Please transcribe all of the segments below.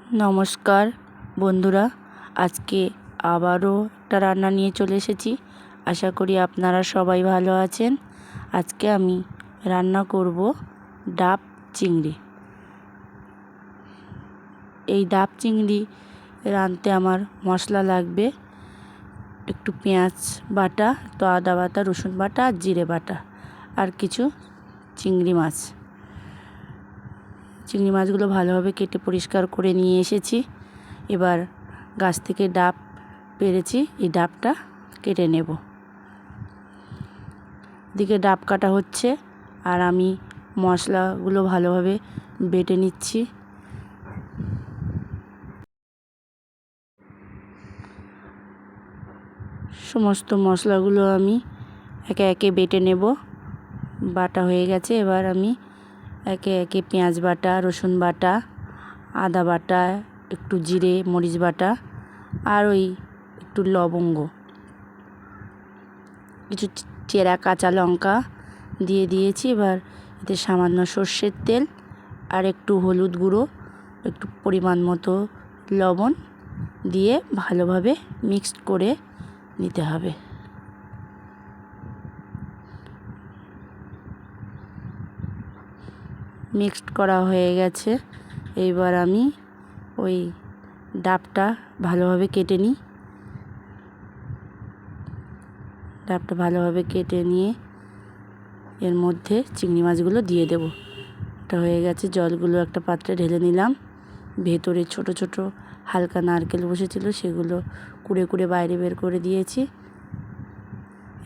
নমস্কার বন্ধুরা, আজকে আবারও একটা রান্না নিয়ে চলে এসেছি। আশা করি আপনারা সবাই ভালো আছেন। আজকে আমি রান্না করব ডাব চিংড়ি। এই ডাব চিংড়ি রাঁধতে আমার মশলা লাগবে একটু পেঁয়াজ বাটা, একটু আদা বাটা, রসুন বাটা আর জিরে বাটা, আর কিছু চিংড়ি মাছ। চিংড়ি মাছগুলো ভালোভাবে কেটে পরিষ্কার করে নিয়ে এসেছি। এবার গাছ থেকে ডাব পেরেছি, এই ডাবটা কেটে নেব। এদিকে ডাব কাটা হচ্ছে আর আমি মশলাগুলো ভালোভাবে বেটে নিচ্ছি। সমস্ত মশলাগুলো আমি একে একে বেটে নেব। বাটা হয়ে গেছে, এবার আমি একে একে পেঁয়াজ বাটা, রসুন বাটা, আদা বাটা, একটু জিরে মরিচ বাটা আর ওই একটু লবঙ্গ, কিছু চেরা কাঁচা লঙ্কা দিয়ে দিয়েছি। এবার এতে সামান্য সর্ষের তেল আর একটু হলুদ গুঁড়ো, একটু পরিমাণ মতো লবণ দিয়ে ভালোভাবে মিক্সড করে নিতে হবে। মিক্সড করা হয়ে গেছে, এইবার আমি ওই ডাবটা ভালোভাবে কেটে নিই। ডাবটা ভালোভাবে কেটে নিয়ে এর মধ্যে চিংড়ি মাছগুলো দিয়ে দেব। এটা হয়ে গেছে, জলগুলো একটা পাত্রে ঢেলে নিলাম। ভেতরে ছোট ছোট হালকা নারকেল বসেছিল, সেগুলো কুড়ে কুড়ে বাইরে বের করে দিয়েছি।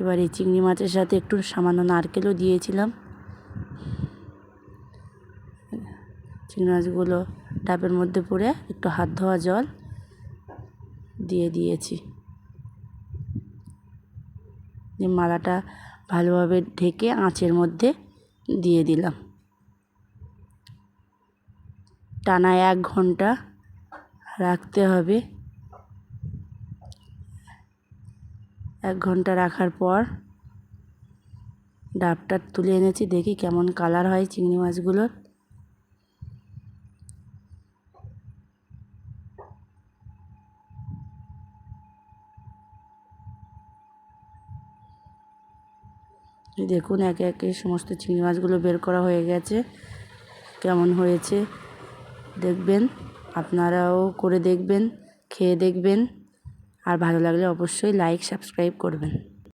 এবার এই চিংড়ি মাছের সাথে একটু সামান্য নারকেলও দিয়েছিলাম। চিংড়ি মাছগুলো ডাবের মধ্যে পড়ে একটু হাত ধোয়া জল দিয়ে দিয়েছি। মালাটা ভালোভাবে ঢেকে আঁচের মধ্যে দিয়ে দিলাম। টানা 1 ঘন্টা রাখতে হবে। 1 ঘন্টা রাখার পর ডাবটা তুলে এনেছি, দেখি কেমন কালার হয় চিংড়ি মাছগুলোর। দেখুন, একে একে সমস্ত চিংড়ি মাছগুলো বের করা হয়ে গেছে। কেমন হয়েছে দেখবেন, আপনারাও করে দেখবেন, খেয়ে দেখবেন, আর ভালো লাগলে অবশ্যই লাইক সাবস্ক্রাইব করবেন।